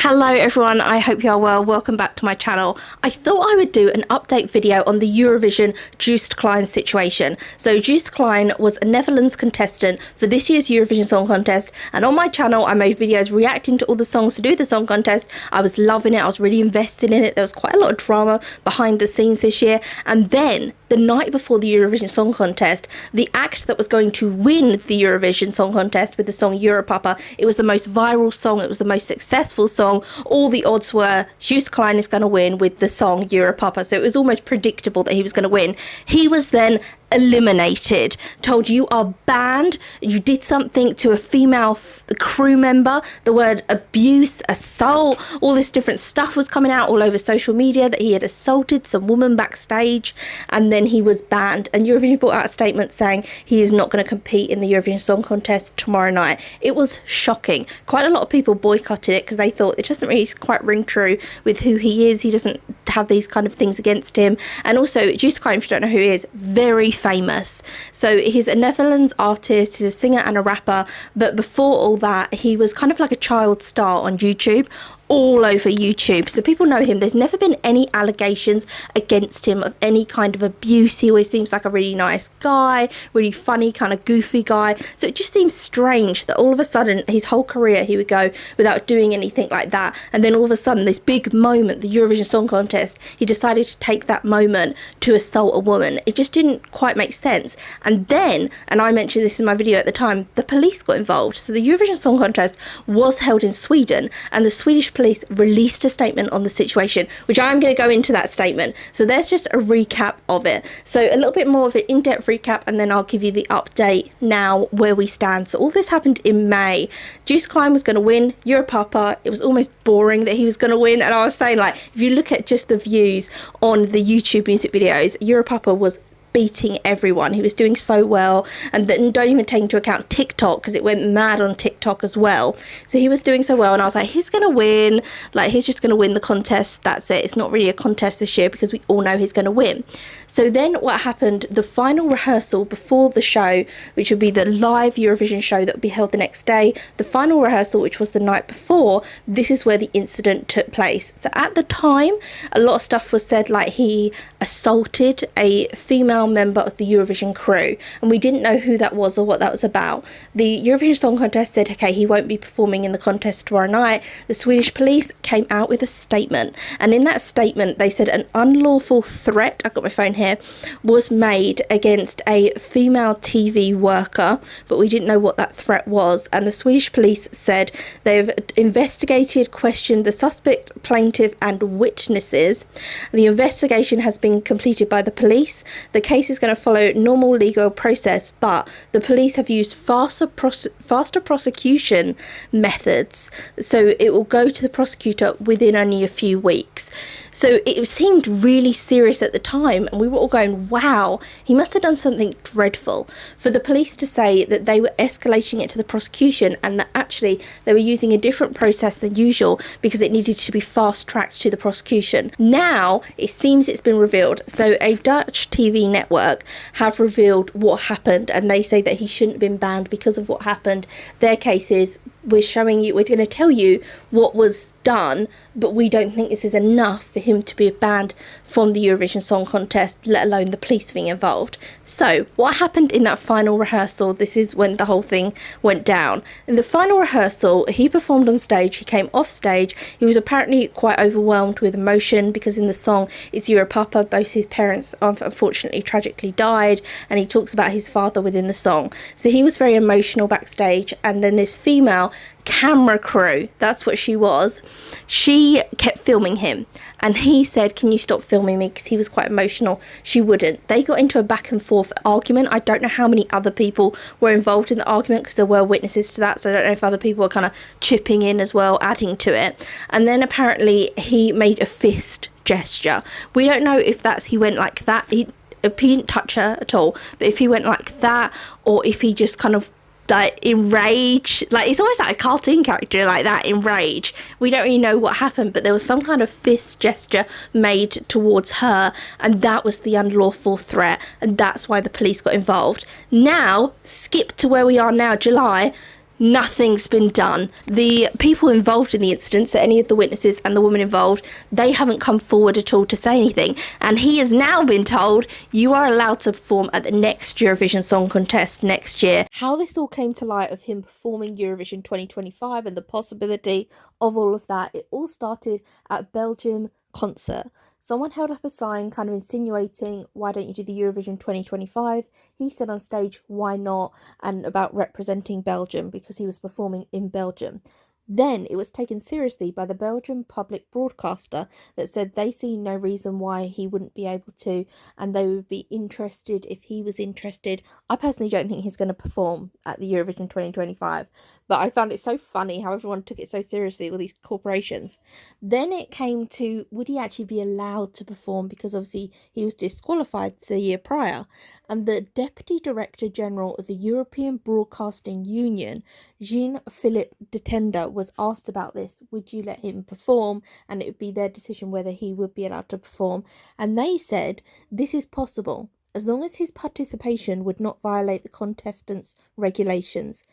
Hello everyone, I hope you are well. Welcome back to my channel. I thought I would do an update video on the Eurovision Joost Klein situation. So Joost Klein was a Netherlands contestant for this year's Eurovision Song Contest, and on my channel I made videos reacting to all the songs to do the song contest. I was loving it, I was really invested in it. There was quite a lot of drama behind the scenes this year, and then the night before the Eurovision Song Contest, the act that was going to win the Eurovision Song Contest with the song Europapa, it was the most viral song, it was the most successful song. All the odds were Joost Klein is going to win with the song Europapa, so it was almost predictable that he was going to win. He was then eliminated, told you are banned, you did something to a female crew member. The word abuse, assault, all this different stuff was coming out all over social media that he had assaulted some woman backstage, and then he was banned. And Eurovision put out a statement saying he is not going to compete in the Eurovision Song Contest tomorrow night. It was shocking. Quite a lot of people boycotted it because they thought it doesn't really quite ring true with who he is. He doesn't have these kind of things against him. And also, Joost Klein, if you don't know who he is, very famous. So he's a Netherlands artist, he's a singer and a rapper, but before all that he was kind of like a child star on YouTube, all over YouTube, so people know him. There's never been any allegations against him of any kind of abuse. He always seems like a really nice guy, really funny, kind of goofy guy. So it just seems strange that all of a sudden his whole career he would go without doing anything like that, and then all of a sudden this big moment, the Eurovision Song Contest, he decided to take that moment to assault a woman. It just didn't quite make sense. And then, and I mentioned this in my video at the time, the police got involved. So the Eurovision Song Contest was held in Sweden, and the Swedish police released a statement on the situation, which I'm going to go into that statement. So there's just a recap of it. So a little bit more of an in-depth recap, and then I'll give you the update now where we stand. So all this happened in May. Joost Klein was going to win Europapa. It was almost boring that he was going to win, and I was saying, like, if you look at just the views on the YouTube music videos, Europapa was beating everyone. He was doing so well, and then don't even take into account TikTok, because it went mad on TikTok as well. So he was doing so well, and I was like, he's gonna win, like he's just gonna win the contest, that's it. It's not really a contest this year because we all know he's gonna win. So then what happened, the final rehearsal before the show, which would be the live Eurovision show that would be held the next day, the final rehearsal, which was the night before, this is where the incident took place. So at the time a lot of stuff was said, like he assaulted a female member of the Eurovision crew, and we didn't know who that was or what that was about. The Eurovision Song Contest said, okay, he won't be performing in the contest tomorrow night. The Swedish police came out with a statement, and in that statement they said an unlawful threat, I've got my phone here, was made against a female TV worker, but we didn't know what that threat was. And the Swedish police said they've investigated, questioned the suspect, plaintiff and witnesses. The investigation has been completed by the police. The case is going to follow normal legal process, but the police have used faster prosecution methods, so it will go to the prosecutor within only a few weeks. So it seemed really serious at the time, and we were all going, wow, he must have done something dreadful. For the police to say that they were escalating it to the prosecution, and that actually they were using a different process than usual because it needed to be fast tracked to the prosecution. Now it seems it's been revealed. So a Dutch TV network have revealed what happened, and they say that he shouldn't have been banned because of what happened. Their case is, we're showing you, we're going to tell you what was done, but we don't think this is enough for him to be banned from the Eurovision Song Contest, let alone the police being involved. So what happened in that final rehearsal, this is when the whole thing went down. In the final rehearsal, he performed on stage, he came off stage, he was apparently quite overwhelmed with emotion because in the song it's Europapa, both his parents unfortunately tragically died, and he talks about his father within the song. So he was very emotional backstage, and then this female camera crew, that's what she was, she kept filming him, and he said, can you stop filming me, because he was quite emotional. She wouldn't. They got into a back and forth argument. I don't know how many other people were involved in the argument because there were witnesses to that, so I don't know if other people were kind of chipping in as well, adding to it. And then apparently he made a fist gesture. We don't know if that's, he went like that, he didn't touch her at all, but if he went like that, or if he just kind of like in rage, like it's almost like a cartoon character like that, in rage. We don't really know what happened, but there was some kind of fist gesture made towards her, and that was the unlawful threat, and that's why the police got involved. Now skip to where we are now, July. nothing's been done. The people involved in the incident, so any of the witnesses and the woman involved, they haven't come forward at all to say anything. And he has now been told, you are allowed to perform at the next Eurovision Song Contest next year. How this all came to light of him performing Eurovision 2025 and the possibility of all of that, it all started at a Belgium concert. Someone held up a sign kind of insinuating, why don't you do the Eurovision 2025? He said on stage, why not? And about representing Belgium because he was performing in Belgium. Then it was taken seriously by the Belgian public broadcaster that said they see no reason why he wouldn't be able to, and they would be interested if he was interested. I personally don't think he's going to perform at the Eurovision 2025, but I found it so funny how everyone took it so seriously, all these corporations. Then it came to, would he actually be allowed to perform, because obviously he was disqualified the year prior, and the Deputy Director General of the European Broadcasting Union, Jean-Philippe Detender, was asked about this. Would you let him perform? And it would be their decision whether he would be allowed to perform. And they said this is possible as long as his participation would not violate the contestants' regulations.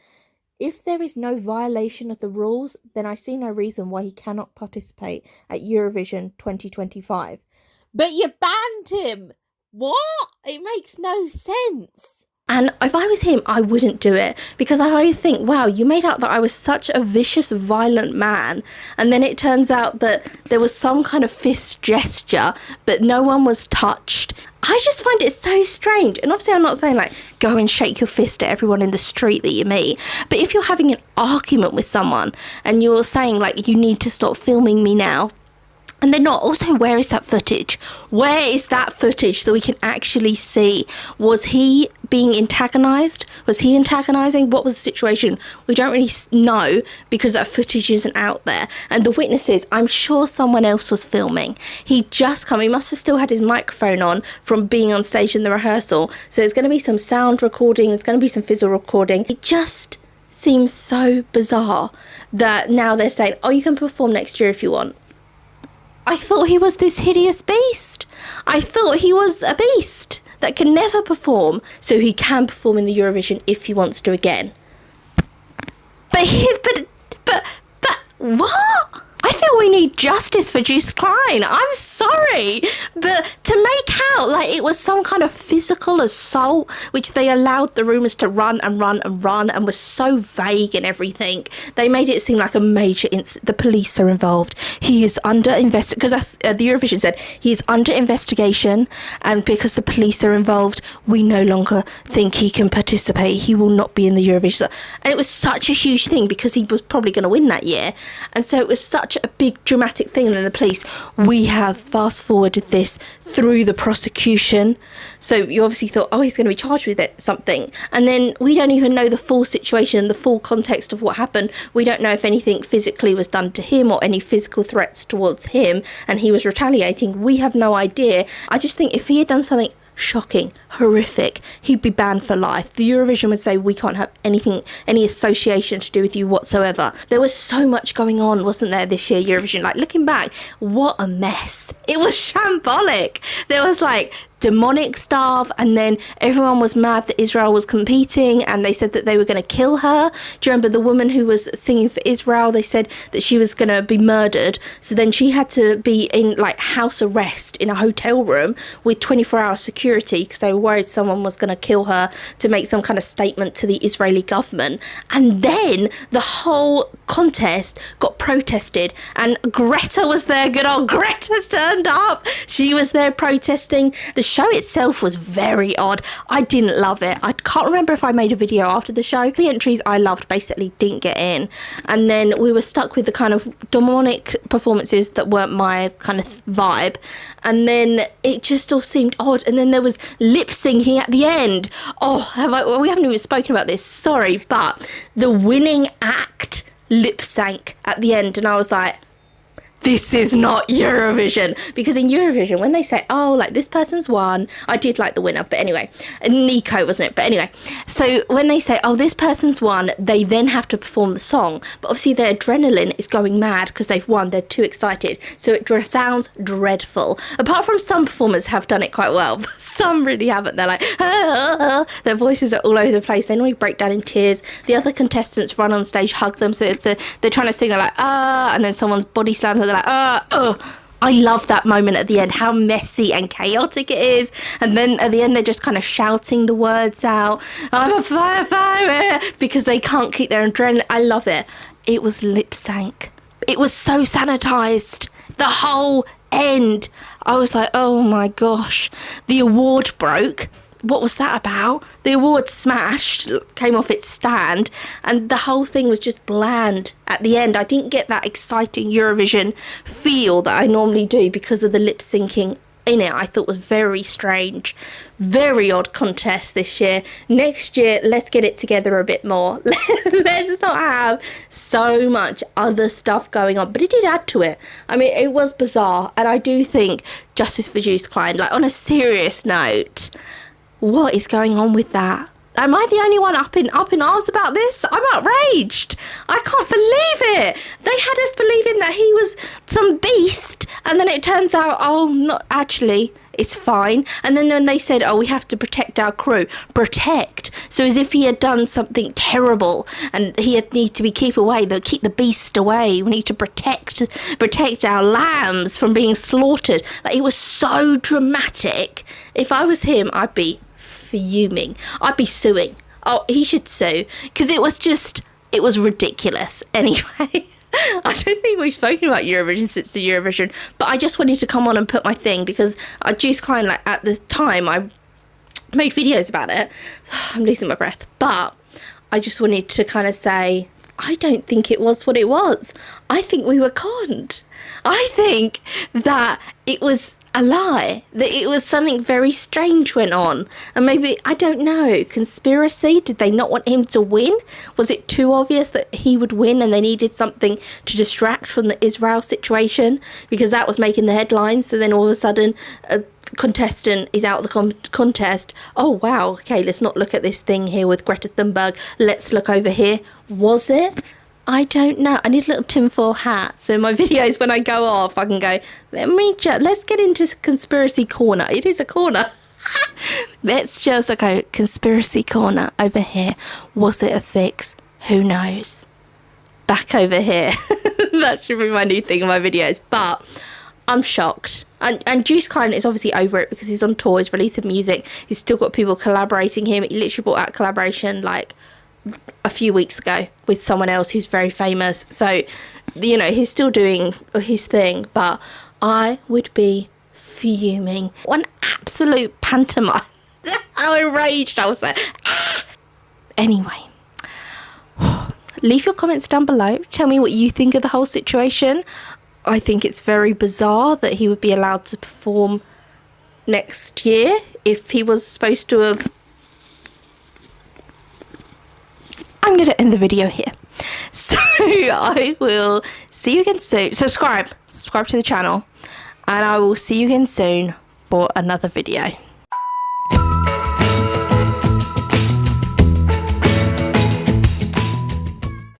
If there is no violation of the rules, then I see no reason why he cannot participate at Eurovision 2025. But you banned him! What? It makes no sense. And if I was him, I wouldn't do it, because I always think, wow, you made out that I was such a vicious, violent man, and then it turns out that there was some kind of fist gesture, but no one was touched. I just find it so strange. And obviously I'm not saying like go and shake your fist at everyone in the street that you meet, but if you're having an argument with someone and you're saying like, you need to stop filming me now, and they're not. Also, where is that footage? Where is that footage so we can actually see? Was he being antagonised? Was he antagonising? What was the situation? We don't really know because that footage isn't out there. And the witnesses, I'm sure someone else was filming. He must have still had his microphone on from being on stage in the rehearsal. So there's going to be some sound recording. There's going to be some visual recording. It just seems so bizarre that now they're saying, oh, you can perform next year if you want. I thought he was this hideous beast. I thought he was a beast that can never perform, so he can perform in the Eurovision if he wants to again. But what? I feel we need justice for Joost Klein. I'm sorry, but to make out like it was some kind of physical assault, which they allowed the rumours to run and was so vague and everything. They made it seem like a major incident. The police are involved. He is under investigation, because the Eurovision said he is under investigation, and because the police are involved, we no longer think he can participate. He will not be in the Eurovision. And it was such a huge thing because he was probably going to win that year, and so it was such a big dramatic thing. And then the police, we have fast forwarded this through the prosecution, so you obviously thought, oh, he's going to be charged with something, and then we don't even know the full situation, the full context of what happened. We don't know if anything physically was done to him or any physical threats towards him and he was retaliating. We have no idea. I just think if he had done something shocking, horrific, he'd be banned for life. The Eurovision would say, we can't have any association to do with you whatsoever. There was so much going on, wasn't there, this year Eurovision? Like, looking back, what a mess. It was shambolic. There was like demonic stuff, and then everyone was mad that Israel was competing, and they said that they were going to kill her. Do you remember the woman who was singing for Israel? They said that she was going to be murdered, so then she had to be in like house arrest in a hotel room with 24-hour security because they were worried someone was going to kill her to make some kind of statement to the Israeli government. And then the whole contest got protested, and Greta was there. Good old Greta turned up. She was there protesting. The show itself was very odd. I didn't love it. I can't remember if I made a video after the show. The entries I loved basically didn't get in, and then we were stuck with the kind of demonic performances that weren't my kind of vibe, and then it just all seemed odd. And then there was lip syncing at the end. We haven't even spoken about this, sorry, but the winning act lip sync at the end, and I was like, this is not Eurovision. Because in Eurovision, when they say, oh, like this person's won, I did like the winner, but anyway, Nico, wasn't it? But anyway, so when they say, oh, this person's won, they then have to perform the song. But obviously their adrenaline is going mad because they've won. They're too excited. So it sounds dreadful. Apart from some performers have done it quite well, but some really haven't. They're like, ah. Their voices are all over the place. They normally break down in tears. The other contestants run on stage, hug them. So they're trying to sing, they're like, ah, and then someone's body slams, and they're like, ah, ugh. I love that moment at the end, how messy and chaotic it is. And then at the end, they're just kind of shouting the words out. I'm a firefighter, because they can't keep their adrenaline. I love it. It was lip sync. It was so sanitized. The whole end. I was like, oh my gosh. The award broke. What was that about? The award smashed, came off its stand, and the whole thing was just bland at the end. I didn't get that exciting Eurovision feel that I normally do because of the lip syncing in it. I thought was very strange. Very odd contest this year. Next year, let's get it together a bit more. Let's not have so much other stuff going on. But it did add to it. I mean, it was bizarre, and I do think justice for Joost, Klein. Like, on a serious note, what is going on with that? Am I the only one up in arms about this? I'm outraged. I can't believe it. They had us believing that he was some beast, and then it turns out, oh, not actually, it's fine. And then when they said, oh, we have to protect our crew. Protect. So as if he had done something terrible and he had need to be keep the beast away. We need to protect our lambs from being slaughtered. Like, it was so dramatic. If I was him, I'd be fuming. I'd be suing. Oh, he should sue, because it was ridiculous. Anyway, I don't think we've spoken about Eurovision since the Eurovision, but I just wanted to come on and put my thing, because Joost Klein, like, at the time I made videos about it. I'm losing my breath, but I just wanted to kind of say, I don't think it was what it was. I think we were conned. I think that it was a lie, that it was something very strange went on, and maybe, I don't know, conspiracy. Did they not want him to win? Was it too obvious that he would win and they needed something to distract from the Israel situation, because that was making the headlines? So then all of a sudden a contestant is out of the contest. Oh wow, okay, let's not look at this thing here with Greta Thunberg, let's look over here. Was it? I don't know. I need a little tinfoil hat. So in my videos, when I go off, I can go, let's get into conspiracy corner. It is a corner. Let's just go conspiracy corner over here. Was it a fix? Who knows? Back over here. That should be my new thing in my videos. But I'm shocked. And Joost Klein is obviously over it, because he's on tour, he's releasing music, he's still got people collaborating him. He literally brought out collaboration like a few weeks ago with someone else who's very famous. So, you know, he's still doing his thing, but I would be fuming. One absolute pantomime. How enraged I was there. Anyway, leave your comments down below. Tell me what you think of the whole situation. I think it's very bizarre that he would be allowed to perform next year if he was supposed to have. I'm going to end the video here. So I will see you again soon. Subscribe to the channel, and I will see you again soon for another video.